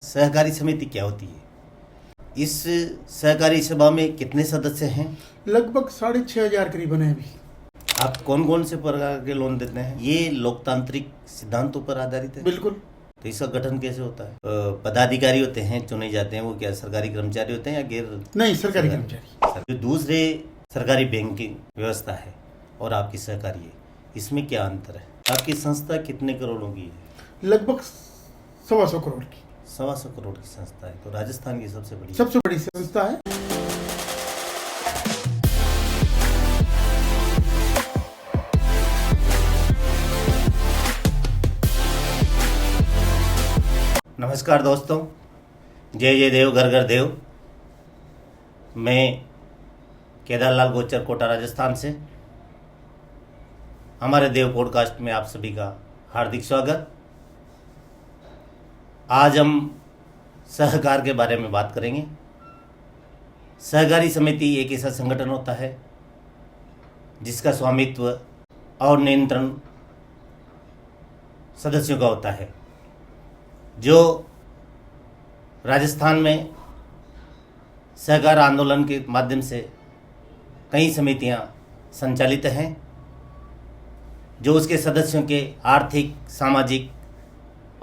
सहकारी समिति क्या होती है? इस सहकारी सभा में कितने सदस्य हैं? लगभग 6,500 करीबन है अभी। आप कौन कौन से प्रकार के लोन देते हैं? ये लोकतांत्रिक सिद्धांतों पर आधारित है? बिल्कुल। तो इसका गठन कैसे होता है? पदाधिकारी होते हैं, चुने जाते हैं, वो क्या सरकारी कर्मचारी होते हैं या गैर? नहीं, सरकारी कर्मचारी। जो दूसरे सरकारी बैंकिंग व्यवस्था है और आपकी सहकारी है, इसमें क्या अंतर है? आपकी संस्था कितने करोड़ों की है? लगभग 125 करोड़ की। 125 करोड़ की संस्था है, तो राजस्थान की सबसे बड़ी संस्था है। नमस्कार दोस्तों, जय जय देव घर घर देव। मैं केदारलाल गोचर, कोटा, राजस्थान से। हमारे देव पॉडकास्ट में आप सभी का हार्दिक स्वागत। आज हम सहकार के बारे में बात करेंगे। सहकारी समिति एक ऐसा संगठन होता है जिसका स्वामित्व और नियंत्रण सदस्यों का होता है। जो राजस्थान में सहकार आंदोलन के माध्यम से कई समितियां संचालित हैं, जो उसके सदस्यों के आर्थिक, सामाजिक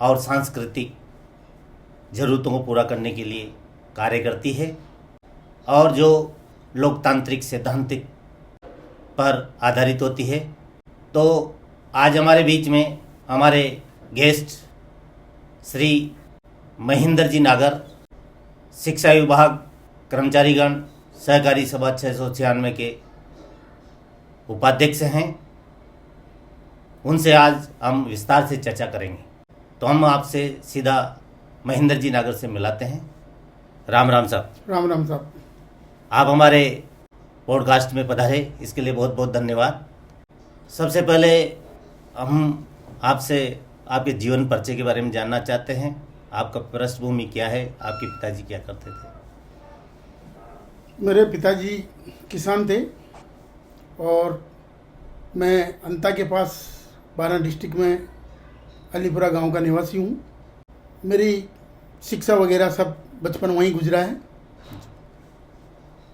और सांस्कृतिक ज़रूरतों को पूरा करने के लिए कार्य करती है और जो लोकतांत्रिक सैद्धांतिक पर आधारित होती है। तो आज हमारे बीच में हमारे गेस्ट श्री महेंद्र जी नागर, शिक्षा विभाग कर्मचारीगण सहकारी सभा 696 के उपाध्यक्ष हैं। उनसे आज हम विस्तार से चर्चा करेंगे। तो हम आपसे सीधा महेंद्र जी नागर से मिलाते हैं। राम राम साहब। राम राम साहब। आप हमारे पॉडकास्ट में पधारे, इसके लिए बहुत बहुत धन्यवाद। सबसे पहले हम आपसे आपके जीवन परिचय के बारे में जानना चाहते हैं। आपका पृष्ठभूमि क्या है? आपके पिताजी क्या करते थे? मेरे पिताजी किसान थे और मैं अंता के पास 12 डिस्ट्रिक्ट में अलीपुरा गांव का निवासी हूँ। मेरी शिक्षा वगैरह सब बचपन वहीं गुजरा है।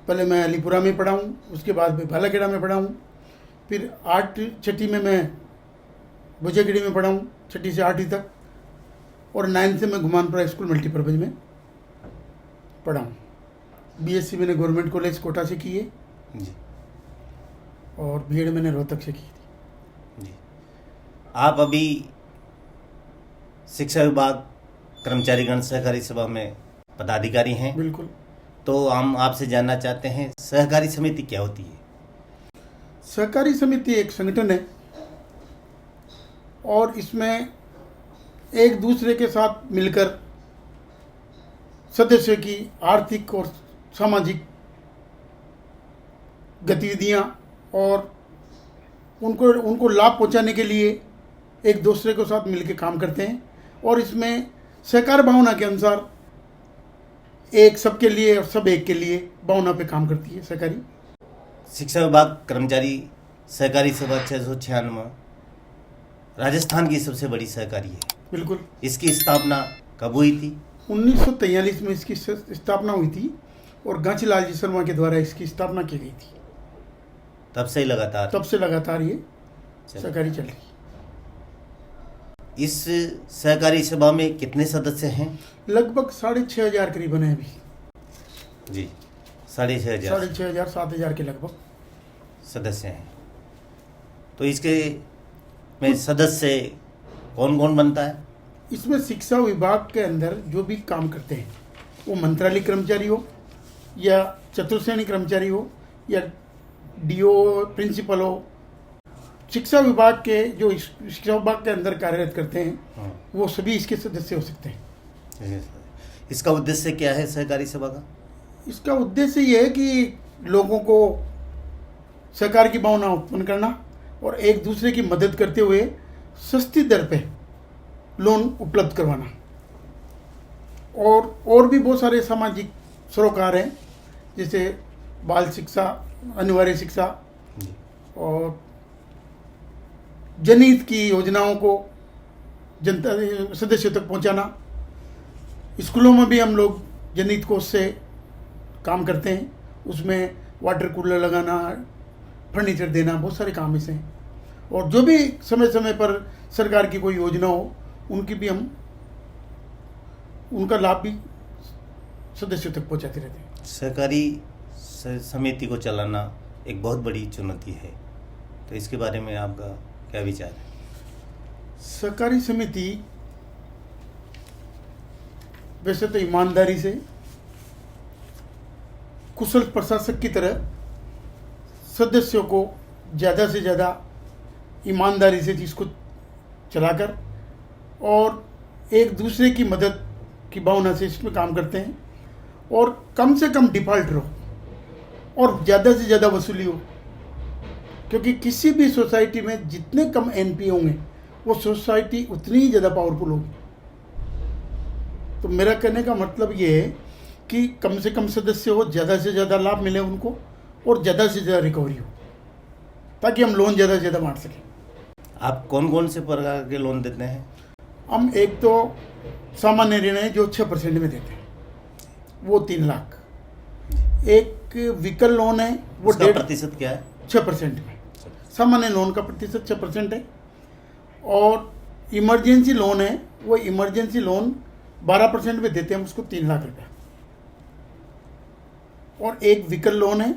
पहले मैं अलीपुरा में पढ़ा हूँ, उसके बाद मैं बालाखेड़ा में पढ़ा हूँ, फिर 6ठी में मैं भुजेगढ़ी में पढ़ा हूँ, 6ठी से 8वीं तक, और 9th से मैं घुमानपुरा स्कूल मल्टीपर्पज में पढ़ा हूँ। बीएससी मैंने गवर्नमेंट कॉलेज कोटा से की है जी, और बीएड मैंने रोहतक से की थी जी। आप अभी शिक्षा विभाग कर्मचारीगण सहकारी सभा में पदाधिकारी हैं। बिल्कुल। तो हम आपसे जानना चाहते हैं, सहकारी समिति क्या होती है? सहकारी समिति एक संगठन है और इसमें एक दूसरे के साथ मिलकर सदस्यों की आर्थिक और सामाजिक गतिविधियां और उनको लाभ पहुंचाने के लिए एक दूसरे के साथ मिलकर काम करते हैं। और इसमें सहकार भावना के अनुसार एक सबके लिए और सब एक के लिए भावना पे काम करती है सहकारी। शिक्षा विभाग कर्मचारी सहकारी सभा 696 राजस्थान की सबसे बड़ी सहकारी है। बिल्कुल। इसकी स्थापना कब हुई थी? 1943 में इसकी स्थापना हुई थी और गांचीलाल जी शर्मा के द्वारा इसकी स्थापना की गई थी। तब से लगातार ये सहकारी चल रही। इस सहकारी सभा में कितने सदस्य हैं? लगभग 6,500 करीबन है अभी। जी, 6,500 7,000 के लगभग सदस्य हैं। तो इसके में सदस्य कौन कौन बनता है? इसमें शिक्षा विभाग के अंदर जो भी काम करते हैं, वो मंत्रालय कर्मचारी हो या चतुर्श्रेणी कर्मचारी हो या डीओ प्रिंसिपल हो, शिक्षा विभाग के जो शिक्षा विभाग के अंदर कार्यरत करते हैं वो सभी इसके सदस्य हो सकते हैं। इसका उद्देश्य क्या है सहकारी सभा का? इसका उद्देश्य ये है कि लोगों को सहकार की भावना उत्पन्न करना और एक दूसरे की मदद करते हुए सस्ती दर पे लोन उपलब्ध करवाना। और भी बहुत सारे सामाजिक सरोकार हैं, जैसे बाल शिक्षा, अनिवार्य शिक्षा और जनहित की योजनाओं को जनता सदस्यों तक पहुंचाना। स्कूलों में भी हम लोग जनहित कोष से काम करते हैं, उसमें वाटर कूलर लगाना, फर्नीचर देना, बहुत सारे काम ऐसे हैं। और जो भी समय समय पर सरकार की कोई योजना हो उनकी भी हम उनका लाभ भी सदस्यों तक पहुंचाते रहते हैं। सहकारी समिति को चलाना एक बहुत बड़ी चुनौती है, तो इसके बारे में आपका क्या विचार है? सहकारी समिति वैसे तो ईमानदारी से कुशल प्रशासक की तरह सदस्यों को ज़्यादा से ज़्यादा ईमानदारी से चीज़ को चलाकर और एक दूसरे की मदद की भावना से इसमें काम करते हैं, और कम से कम डिफॉल्ट रहो और ज़्यादा से ज़्यादा वसूली हो, क्योंकि किसी भी सोसाइटी में जितने कम एनपी होंगे वो सोसाइटी उतनी ही ज़्यादा पावरफुल होगी। तो मेरा कहने का मतलब ये है कि कम से कम सदस्य हो, ज़्यादा से ज़्यादा लाभ मिले उनको और ज़्यादा से ज़्यादा रिकवरी हो, ताकि हम लोन ज़्यादा से ज़्यादा बांट सकें। आप कौन कौन से प्रकार के लोन देते हैं? हम एक तो सामान्य ऋण है जो 6% में देते हैं, वो 3 लाख। एक व्हीकल लोन है वो उसका प्रतिशत क्या है? 6% में। सामान्य लोन का प्रतिशत 6% है। और इमरजेंसी लोन है, वो इमरजेंसी लोन 12% में देते हैं, उसको 3 लाख रुपया। और एक व्हीकल लोन है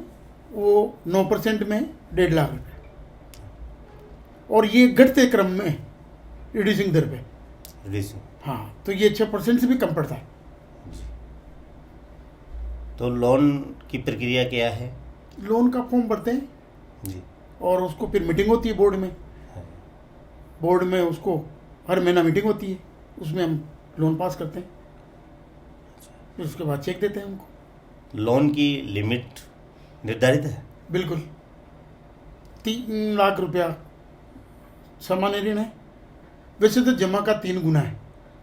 वो 9% में 1.5 लाख रुपया। और ये घटते क्रम में रिड्यूसिंग दर पे। हाँ, तो ये 6% से भी कम पड़ता है। तो लोन की प्रक्रिया क्या है? लोन का फॉर्म भरते हैं जी, और उसको फिर मीटिंग होती है बोर्ड में। बोर्ड में उसको हर महीना मीटिंग होती है, उसमें हम लोन पास करते हैं, फिर उसके बाद चेक देते हैं उनको। लोन की लिमिट निर्धारित है? बिल्कुल, 3 लाख रुपया सामान्य ऋण है। वैसे तो जमा का 3 गुना है,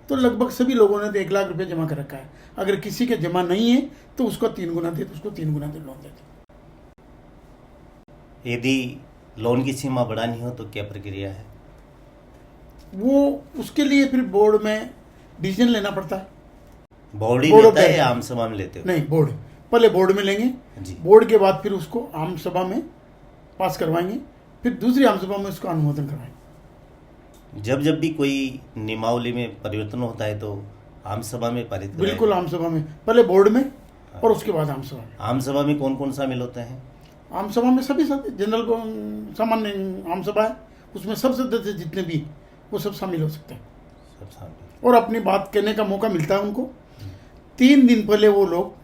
तो लगभग सभी लोगों ने तो 1 लाख रुपया जमा कर रखा है। अगर किसी के जमा नहीं है तो उसको 3 गुना दे, तो उसको 3 गुना दे लोन देते। यदि लोन की सीमा बढ़ानी हो तो क्या प्रक्रिया है? वो उसके लिए फिर बोर्ड में डिसीजन लेना पड़ता है। बोर्ड ही बोर्ड लेता है ऑफ या आम सभा में लेते हो? नहीं, बोर्ड पहले बोर्ड में लेंगे जी। बोर्ड के बाद फिर उसको आम सभा में पास करवाएंगे, फिर दूसरी आम सभा में उसका अनुमोदन करवाएंगे। जब जब भी कोई नियमावली में परिवर्तन होता है तो आम सभा में पारित कराया बिल्कुल, जाता आम सभा में, पहले बोर्ड में और उसके बाद आम सभा में। है। आम सभा में कौन कौन शामिल होते हैं? आम सभा में सभी जनरल सामान्य आम सभा है, उसमें सब सदस्य जितने भी वो सब शामिल हो सकते हैं सब शामिल। और अपनी बात कहने का मौका मिलता है उनको। 3 दिन पहले वो लोग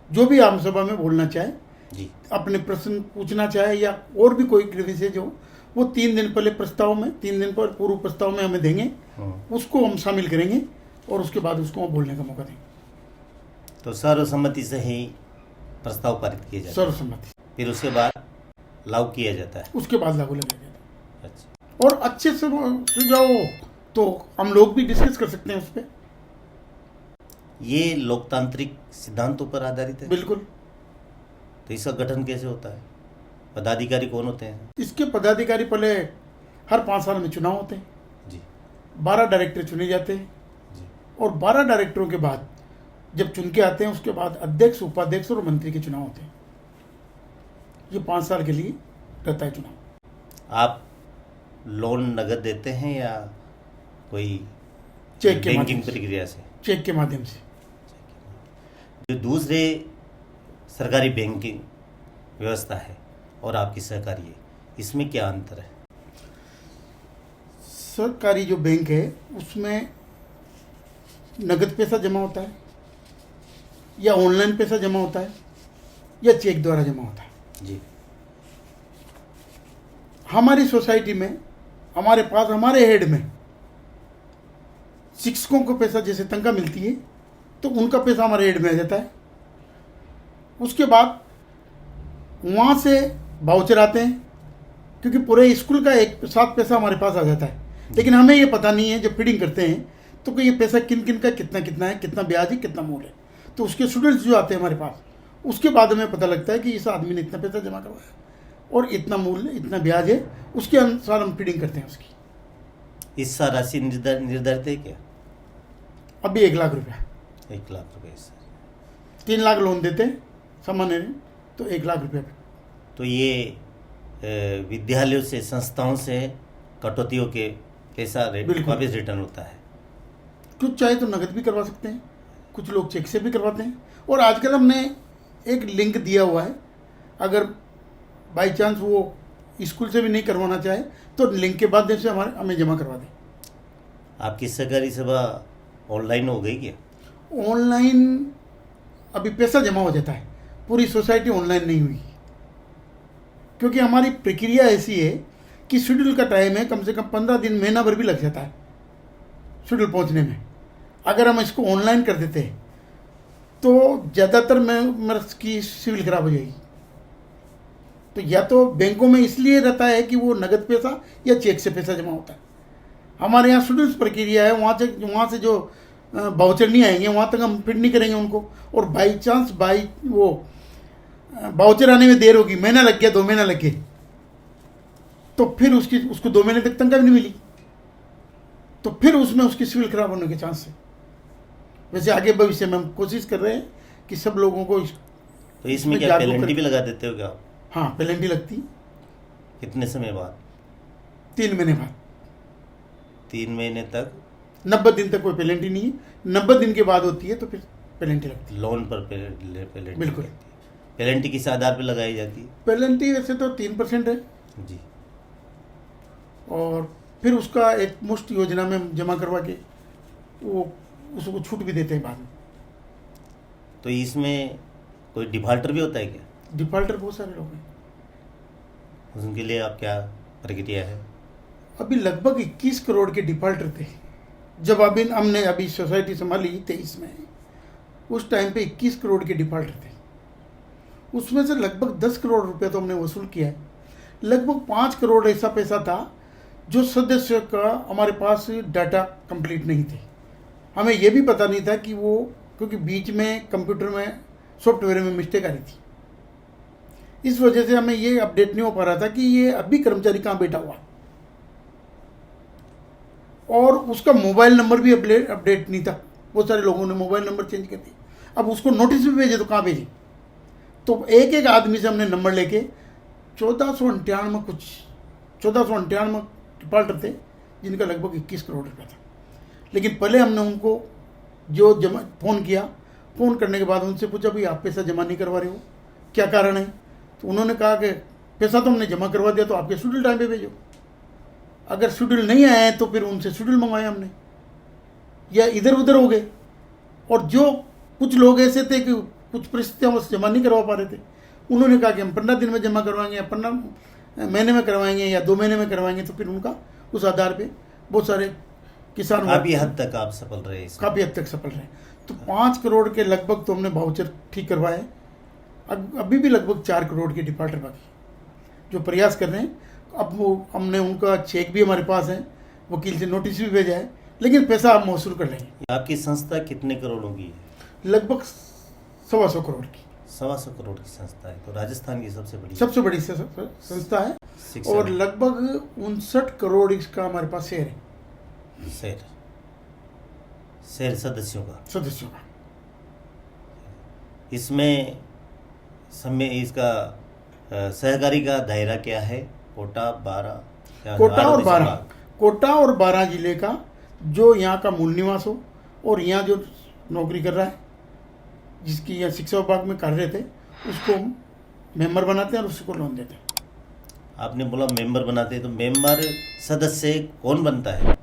जो भी आम सभा में बोलना चाहे, जी, अपने प्रश्न पूछना चाहे या और भी कोई विषय हो, वो 3 दिन पहले प्रस्ताव में, 3 दिन पर पूर्व प्रस्ताव में हमें देंगे, उसको हम शामिल करेंगे और उसके बाद उसको बोलने का मौका देंगे। तो सर्वसम्मति से ही प्रस्ताव पारित किया जाता है, सर्वसम्मति, फिर उसके बाद लागू किया जाता है। उसके बाद लागू लगाया जाता है। अच्छा, और अच्छे से सुझाव हो तो हम लोग भी डिस्कस कर सकते हैं उस पर। ये लोकतांत्रिक सिद्धांतों पर आधारित है? बिल्कुल। तो इसका गठन कैसे होता है? पदाधिकारी कौन होते हैं? इसके पदाधिकारी पहले हर 5 साल में चुनाव होते हैं जी, 12 डायरेक्टर चुने जाते हैं जी, और 12 डायरेक्टरों के बाद जब चुन के आते हैं उसके बाद अध्यक्ष, उपाध्यक्ष और मंत्री के चुनाव होते हैं। ये 5 साल के लिए रहता है चुनाव। आप लोन नगद देते हैं या कोई चेक के बैंकिंग माध्यम से। प्रक्रिया से? चेक के माध्यम से। जो दूसरे सरकारी बैंकिंग व्यवस्था है और आपकी सहकारी है, इसमें क्या अंतर है? सरकारी जो बैंक है उसमें नगद पैसा जमा होता है या ऑनलाइन पैसा जमा होता है या चेक द्वारा जमा होता है। जी, हमारी सोसाइटी में हमारे पास, हमारे हेड में शिक्षकों को पैसा जैसे तनख्वाह मिलती है तो उनका पैसा हमारे हेड में आ जाता है। उसके बाद वहाँ से वाउचर आते हैं, क्योंकि पूरे स्कूल का एक साथ पैसा हमारे पास आ जाता है, लेकिन हमें ये पता नहीं है जब फीडिंग करते हैं तो कि ये पैसा किन किन का कितना कितना है, कितना ब्याज है, कितना मूल है। तो उसके स्टूडेंट्स जो आते हैं हमारे पास, उसके बाद हमें पता लगता है कि इस आदमी ने इतना पैसा जमा करवाया और इतना मूल्य, इतना ब्याज है, उसके अनुसार हम फीडिंग करते हैं उसकी। इस राशि निर्धारित है क्या? अभी 1 लाख रुपया। 1 लाख रुपए सर। 3 लाख लोन देते हैं सामान्य ऋण, तो 1 लाख रुपये। तो ये विद्यालयों से, संस्थाओं से कटौतियों के पैसा बिल्कुल। वापस रिटर्न होता है। कुछ चाहे तो नगद भी करवा सकते हैं, कुछ लोग चेक से भी करवाते हैं। और आजकल हमने एक लिंक दिया हुआ है, अगर बाई चांस वो स्कूल से भी नहीं करवाना चाहे तो लिंक के माध्यम से हमें जमा करवा दें। आपकी सहकारी सभा ऑनलाइन हो गई क्या? ऑनलाइन अभी पैसा जमा हो जाता है, पूरी सोसाइटी ऑनलाइन नहीं हुई, क्योंकि हमारी प्रक्रिया ऐसी है कि शेड्यूल का टाइम है, कम से कम 15 दिन, महीना भर भी लग जाता है शेड्यूल पहुंचने में। अगर हम इसको ऑनलाइन कर देते हैं तो ज़्यादातर मेंबर्स की सिविल खराब हो जाएगी। तो या तो बैंकों में इसलिए रहता है कि वो नगद पैसा या चेक से पैसा जमा होता है। हमारे यहाँ शेड्यूल प्रक्रिया है, वहाँ से जो बाउचर नहीं आएंगे वहाँ तक हम फिट नहीं करेंगे उनको। और बाई चांस वो बाउचर आने में देर होगी, महीना लग गया, 2 महीना लग गए, तो फिर उसको 2 महीने तक तनख्वाह भी नहीं मिली, तो फिर उसमें उसकी सिविल खराब होने के चांस है। वैसे आगे भविष्य में हम कोशिश कर रहे हैं कि सब लोगों को तो इसमें क्या पेनल्टी भी लगा देते हो क्या? हाँ, पेनल्टी लगती। कितने समय बाद? 3 महीने बाद। 3 महीने तक? 90 दिन तक कोई पेनल्टी नहीं है, 90 दिन के बाद होती है तो फिर पेनल्टी लगती है। लोन पर पेनल्टी? बिल्कुल। पेनल्टी किस आधार पर लगाई जाती है? पेनल्टी वैसे तो 3% है जी। और फिर उसका एक मुश्त योजना में जमा करवा के वो उसको छूट भी देते हैं बाद में। तो इसमें कोई डिफॉल्टर भी होता है क्या? डिफॉल्टर बहुत सारे लोग हैं। उनके लिए आप क्या प्रक्रिया है? अभी लगभग 21 करोड़ के डिफॉल्टर थे जब हमने अभी सोसाइटी संभाली 23 में। उस टाइम पे 21 करोड़ के डिफॉल्टर थे। उसमें से लगभग 10 करोड़ रुपए तो हमने वसूल किया है। लगभग 5 करोड़ ऐसा पैसा था जो सदस्य का हमारे पास डाटा कंप्लीट नहीं थे। हमें यह भी पता नहीं था कि वो, क्योंकि बीच में कंप्यूटर में सॉफ्टवेयर में मिस्टेक आ रही थी, इस वजह से हमें ये अपडेट नहीं हो पा रहा था कि ये अभी कर्मचारी कहाँ बैठा हुआ, और उसका मोबाइल नंबर भी अपडेट नहीं था। बहुत सारे लोगों ने मोबाइल नंबर चेंज कर दिए। अब उसको नोटिस भी भेजे तो कहाँ भेजे? तो एक एक आदमी से हमने नंबर लेके 1498 डिफॉल्टर थे जिनका लगभग 21 करोड़ रुपया था। लेकिन पहले हमने उनको जो फ़ोन किया, फ़ोन करने के बाद उनसे पूछा भाई आप पैसा जमा नहीं करवा रहे हो, क्या कारण है? तो उन्होंने कहा कि पैसा तो हमने जमा करवा दिया, तो आपके शेड्यूल टाइम पे भेजो। अगर शेड्यूल नहीं आए तो फिर उनसे शेड्यूल मंगवाए हमने, या इधर उधर हो गए। और जो कुछ लोग ऐसे थे कि कुछ परिस्थितियों से जमा नहीं करवा पा रहे थे, उन्होंने कहा कि हम 15 दिन में जमा करवाएंगे, या 15 महीने में करवाएंगे, या 2 महीने में करवाएंगे। तो फिर उनका उस आधार पे बहुत सारे किसान काफ़ी हद तक आप सफल रहे? काफ़ी हद तक सफल रहे। तो 5 करोड़ के लगभग तो हमने वाउचर ठीक करवाए। अभी भी लगभग 4 करोड़ के डिफॉल्टर बाकी जो प्रयास कर रहे हैं। अब वो हमने उनका चेक भी हमारे पास है, वकील से नोटिस भी भेजा है, लेकिन पैसा आप मौसूल कर लेंगे। आपकी संस्था कितने करोड़ों की है? लगभग 125 करोड़ की। 125 करोड़ की संस्था है, तो राजस्थान की सबसे बड़ी संस्था है। और लगभग 59 करोड़ इसका हमारे पास शेयर है। शेयर सदस्यों का? इसमें इसका सहकारी का दायरा क्या है? कोटा और 12 जिले का जो यहाँ का मूल निवास हो और यहाँ जो नौकरी कर रहा है, जिसकी यहाँ शिक्षा विभाग में कार्यरत है, उसको मेंबर बनाते हैं और उसको लोन देते हैं। आपने बोला मेंबर बनाते हैं, तो मेंबर सदस्य कौन बनता है?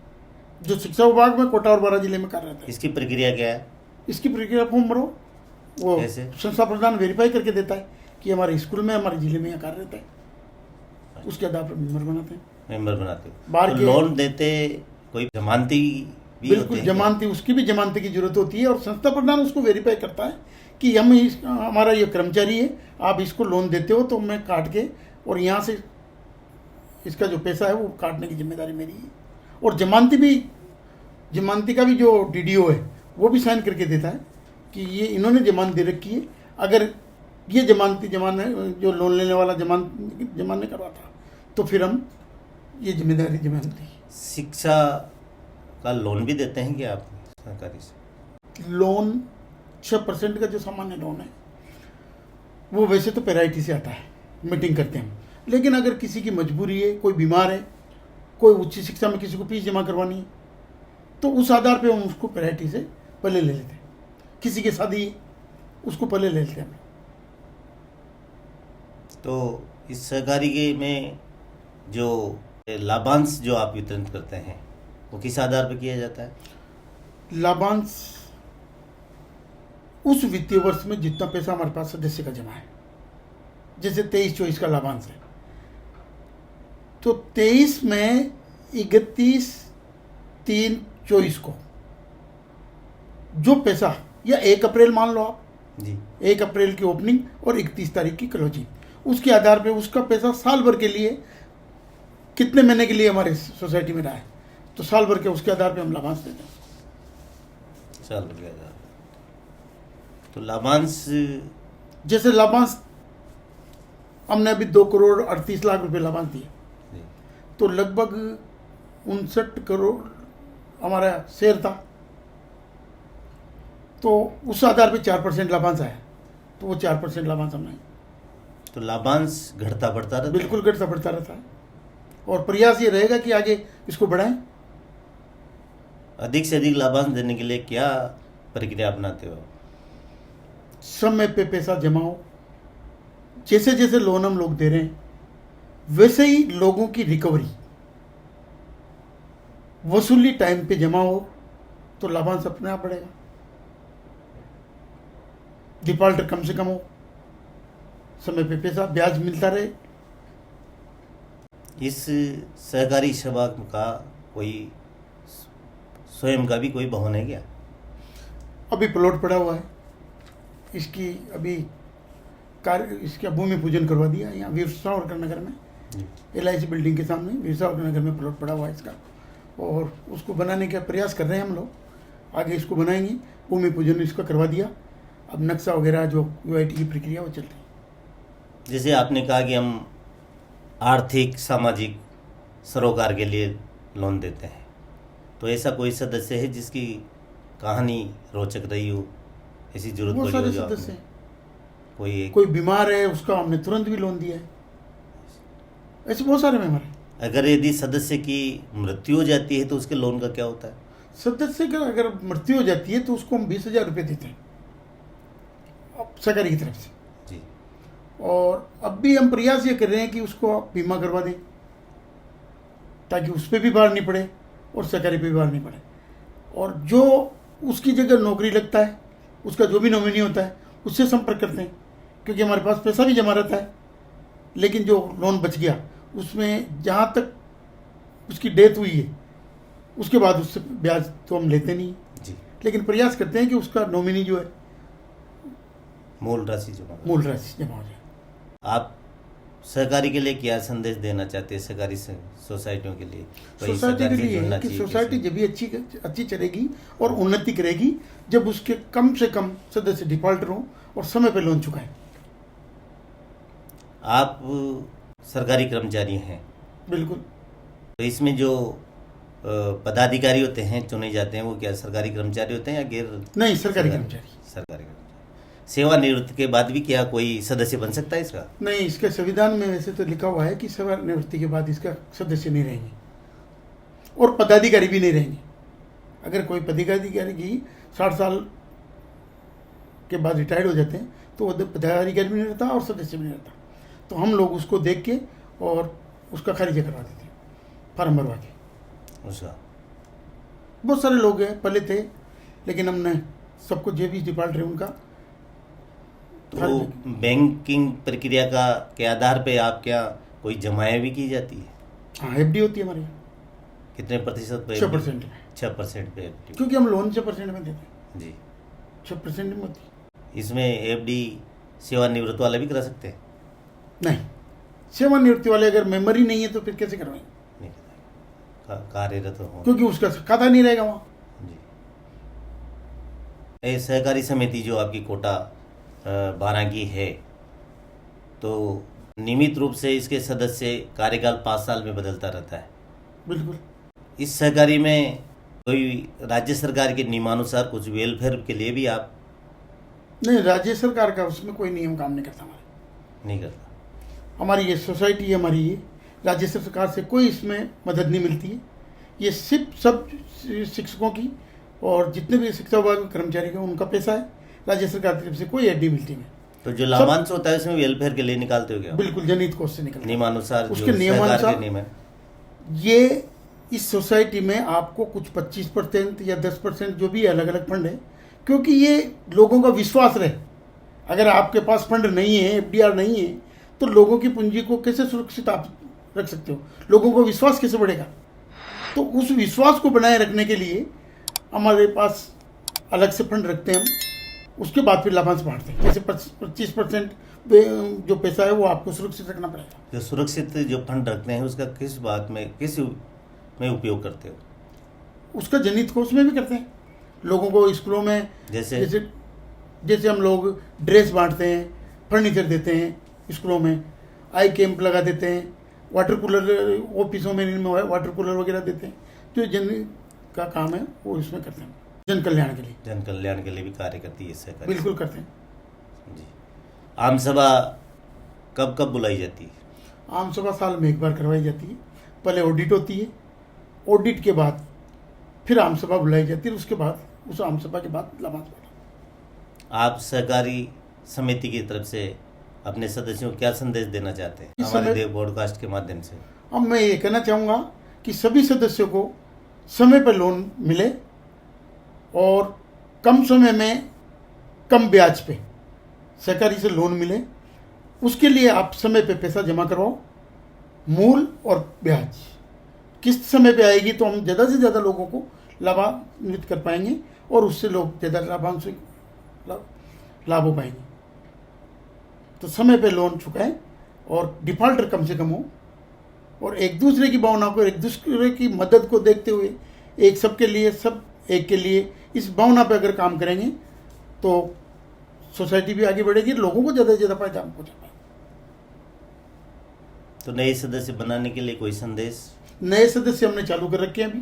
जो शिक्षा विभाग में कोटा और 12 जिले में कार्यरत है। इसकी प्रक्रिया क्या है? इसकी प्रक्रिया फॉर्म भरो, वो संस्था प्रधान वेरीफाई करके देता है कि हमारे स्कूल में, हमारे जिले में यहाँ कार्यरत है, उसके आधार पर मेंबर बनाते हैं। तो लोन देते कोई जमानती भी? बिल्कुल, जमानती, उसकी भी जमानती की जरूरत होती है, और संस्था प्रधान उसको वेरीफाई करता है कि हमारा ये कर्मचारी है, आप इसको लोन देते हो तो मैं काट के, और यहाँ से इसका जो पैसा है वो काटने की जिम्मेदारी मेरी है। और जमानती का भी जो डीडीओ है वो भी साइन करके देता है कि ये इन्होंने जमानत दे रखी है। अगर ये जो लोन लेने वाला जमान नहीं करवाता तो फिर हम ये जिम्मेदारी जमानती। शिक्षा का लोन भी देते हैं क्या आप सरकारी से? लोन 6% का जो सामान्य लोन है वो वैसे तो पेराइटी से आता है, मीटिंग करते हैं हम। लेकिन अगर किसी की मजबूरी है, कोई बीमार है, कोई उच्च शिक्षा में किसी को फीस जमा करवानी है, तो उस आधार पे हम उसको पेराइटी से पहले ले लेते हैं। किसी की शादी है, उसको पहले ले लेते हैं हम। तो इस सहकारी के में जो लाभांश जो आप वितरण करते हैं वो किस आधार पर किया जाता है? लाभांश उस वित्तीय वर्ष में जितना पैसा हमारे पास सदस्य का जमा है, जैसे 23-24 का लाभांश है, तो 23 में 31/3/24 को जो पैसा, या 1 अप्रैल मान लो आप जी, 1 अप्रैल की ओपनिंग और 31 तारीख की क्लोजिंग, उसके आधार पे उसका पैसा साल भर के लिए कितने महीने के लिए हमारे सोसाइटी में रहा है, तो साल भर के उसके आधार पे हम लाभांश देते हैं। साल भर के आधार पर। तो लाभांश जैसे लाभांश हमने अभी 2,38,00,000 रुपए लाभांश दिए, जी, तो लगभग 59 करोड़ हमारा शेयर था, तो उस आधार पे 4% लाभांश आया, तो वो 4% लाभांश हमने तो लाभांश घटता बढ़ता रहता है? बिल्कुल घटता बढ़ता रहता है, और प्रयास ये रहेगा कि आगे इसको बढ़ाएं। अधिक से अधिक लाभांश देने के लिए क्या प्रक्रिया अपनाते हो? समय पे पैसा जमा हो, जैसे जैसे लोन हम लोग दे रहे हैं वैसे ही लोगों की रिकवरी, वसूली टाइम पे जमा हो, तो लाभांश अपने आप बढ़ेगा। डिफॉल्टर कम से कम हो, समय पे पैसा ब्याज मिलता रहे। इस सहकारी सभा का कोई स्वयं का भी कोई भवन है क्या? अभी प्लॉट पड़ा हुआ है, इसकी अभी कार्य, इसका भूमि पूजन करवा दिया यहाँ वीर सावरकर नगर में, LIC बिल्डिंग के सामने वीर सावरकर नगर में प्लॉट पड़ा हुआ है इसका, और उसको बनाने का प्रयास कर रहे हैं हम लोग। आगे इसको बनाएंगे, भूमि पूजन इसका करवा दिया, अब नक्शा वगैरह जो UIT की प्रक्रिया वो चल रही है। जैसे आपने कहा कि हम आर्थिक सामाजिक सरोकार के लिए लोन देते हैं, तो ऐसा कोई सदस्य है जिसकी कहानी रोचक रही हो, ऐसी जरूरत बहुत पड़ी हो सारे जो सदस्य आपने हैं। कोई कोई बीमार है, उसका हमने तुरंत भी लोन दिया है, ऐसे बहुत सारे मेंबर हैं। अगर यदि सदस्य की मृत्यु हो जाती है तो उसके लोन का क्या होता है? सदस्य का अगर मृत्यु हो जाती है तो उसको हम 20,000 रुपये देते हैं सरकारी की तरफ से, जी, और अब भी हम प्रयास ये कर रहे हैं कि उसको बीमा करवा दें, ताकि उस पर भी भार नहीं पड़े और सरकारी पे भी भार नहीं पड़े। और जो उसकी जगह नौकरी लगता है, उसका जो भी नॉमिनी होता है उससे संपर्क करते हैं, क्योंकि हमारे पास पैसा भी जमा रहता है, लेकिन जो लोन बच गया उसमें जहाँ तक उसकी डेथ हुई है उसके बाद उससे ब्याज तो हम लेते नहीं, जी, लेकिन प्रयास करते हैं कि उसका नॉमिनी जो है मूल राशि जमा। मूल राशि जमा हो जाए। आप सहकारी के लिए क्या संदेश देना चाहते हैं सहकारी सोसाइटियों के लिए? कोई सोसाइटी के सहकारी से लिए जुड़ना है कि चाहिए सोसाइटी कैसे? जब भी अच्छी चलेगी और उन्नति करेगी जब उसके कम से कम सदस्य डिफॉल्टर हों और समय पर लोन चुकाएं। आप सरकारी कर्मचारी हैं, बिल्कुल। तो इसमें जो पदाधिकारी होते हैं चुने जाते हैं वो क्या सरकारी कर्मचारी होते हैं या गैर? नहीं, सरकारी कर्मचारी। सरकारी कर्मचारी। सेवानिवृत्ति के बाद भी क्या कोई सदस्य बन सकता है इसका? नहीं, इसके संविधान में वैसे तो लिखा हुआ है कि सेवानिवृत्ति के बाद इसका सदस्य नहीं रहेंगे और पदाधिकारी भी नहीं रहेंगे। अगर कोई पदाधिकारी की 60 साल के बाद रिटायर्ड हो जाते हैं तो वो पदाधिकारी भी नहीं रहता और सदस्य भी नहीं रहता, तो हम लोग उसको देख के और उसका खारिज करवा देते हैं, फार्म भरवा के। उसका बहुत सारे लोग हैं, पहले थे, लेकिन हमने सबको जो भी डिफॉल्ट है उनका तो बैंकिंग प्रक्रिया का के आधार पे आप क्या कोई जमाएं भी की जाती है? हाँ, FD होती है हमारे यहाँ कितने प्रतिशत पे? 6% में, 6% पे FD। क्योंकि हम लोन 6% में देते हैं, जी, 6% में होती है। इसमें FD सेवानिवृत्त वाले भी करा सकते हैं? नहीं, सेवानिवृत्ति वाले अगर मेंबर ही नहीं है तो फिर कैसे करवाएंगे? नहीं कार्यरत हो, क्योंकि उसका खाता नहीं रहेगा वहाँ। जी। ये सहकारी समिति जो आपकी कोटा 12 की है, तो नियमित रूप से इसके सदस्य कार्यकाल 5 साल में बदलता रहता है। बिल्कुल। इस सहकारी में कोई राज्य सरकार के नियमानुसार कुछ वेलफेयर के लिए भी आप नहीं, राज्य सरकार का उसमें कोई नियम काम नहीं करता हमारे। नहीं करता। हमारी ये सोसाइटी है, हमारी ये राज्य सरकार से कोई इसमें मदद नहीं मिलती है। ये सिर्फ सब शिक्षकों की और जितने भी शिक्षा विभाग में कर्मचारी हैं उनका पैसा है। राज्य सरकार की तरफ से कोई एडी मिलती नहीं। तो जो लाभांश होता है उसमें वेलफेयर के लिए निकालते हो क्या? बिल्कुल, जनहित कोष से निकलता है। नियमानुसार, उसके जो नियमानुसार सरकार के नियम है। ये इस सोसाइटी में आपको कुछ 25% या 10% जो भी अलग अलग फंड है, क्योंकि ये लोगों का विश्वास रहे। अगर आपके पास फंड नहीं है, एफडीआर नहीं है, तो लोगों की पूंजी को कैसे सुरक्षित आप रख सकते हो? लोगों को विश्वास कैसे बढ़ेगा? तो उस विश्वास को बनाए रखने के लिए हमारे पास अलग से फंड रखते हैं हम, उसके बाद फिर लाभांश बांटते हैं। जैसे 25% जो पैसा है वो आपको सुरक्षित रखना पड़ेगा। जो सुरक्षित जो फंड रखते हैं उसका किस बात में, किस में उपयोग करते हो? उसका जनहित कोष में भी करते हैं। लोगों को स्कूलों में जैसे जैसे हम लोग ड्रेस बांटते हैं, फर्नीचर देते हैं स्कूलों में, आई कैंप लगा देते हैं, वाटर कूलर ऑफिसों में इनमें वाटर कूलर वगैरह देते हैं। जो जन का काम है वो इसमें करते हैं, जन कल्याण के लिए। जन कल्याण के लिए भी कार्य करती है सरकार। बिल्कुल करते हैं। जी। आम सभा कब कब बुलाई जाती है? आम सभा साल में एक बार करवाई जाती है। पहले ऑडिट होती है, ऑडिट के बाद फिर आम सभा बुलाई जाती है, उसके बाद उस आम सभा के बाद लाभांश बांटा। आप सहकारी समिति की तरफ से अपने सदस्यों को क्या संदेश देना चाहते हैं इस हमारे समय- देव पॉडकास्ट के माध्यम से? अब मैं ये कहना चाहूँगा कि सभी सदस्यों को समय पर लोन मिले और कम समय में कम ब्याज पे सहकारी से लोन मिले। उसके लिए आप समय पे पैसा जमा करवाओ, मूल और ब्याज किस्त समय पे आएगी तो हम ज़्यादा से ज़्यादा लोगों को लाभान्वित कर पाएंगे और उससे लोग ज़्यादा लाभांश लाभ हो पाएंगे। तो समय पे लोन चुकाएं और डिफॉल्टर कम से कम हो, और एक दूसरे की भावना को, एक दूसरे की मदद को देखते हुए, एक सबके लिए सब एक के लिए, इस भावना पे अगर काम करेंगे तो सोसाइटी भी आगे बढ़ेगी, लोगों को ज़्यादा से ज़्यादा फायदा हमको जा पाएगा। तो नए सदस्य बनाने के लिए कोई संदेश? नए सदस्य हमने चालू कर रखे हैं अभी।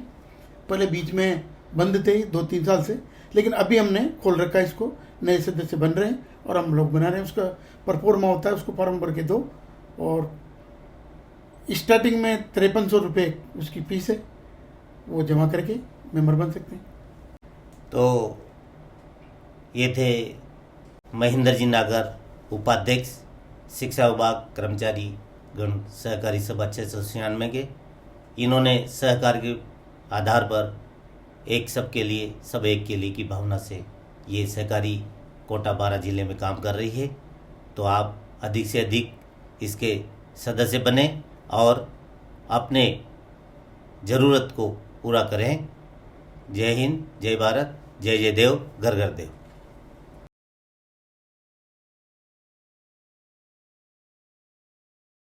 पहले बीच में बंद थे 2-3 साल से, लेकिन अभी हमने खोल रखा है इसको। नए सदस्य बन रहे हैं और हम लोग बना रहे हैं। उसका परफॉर्मा होता है, उसको फॉर्म भर के दो और स्टार्टिंग में 5300 रुपये उसकी फीस है, वो जमा करके मेंबर बन सकते हैं। तो ये थे महेंद्र जी नागर, उपाध्यक्ष शिक्षा विभाग कर्मचारी गण सहकारी सभा 696 के। इन्होंने सहकार के आधार पर एक सबके लिए सब एक के लिए की भावना से ये सहकारी कोटा 12 जिले में काम कर रही है। तो आप अधिक से अधिक इसके सदस्य बने और अपने ज़रूरत को पूरा करें। जय हिंद, जय भारत, जय जय देव, घर घर देव।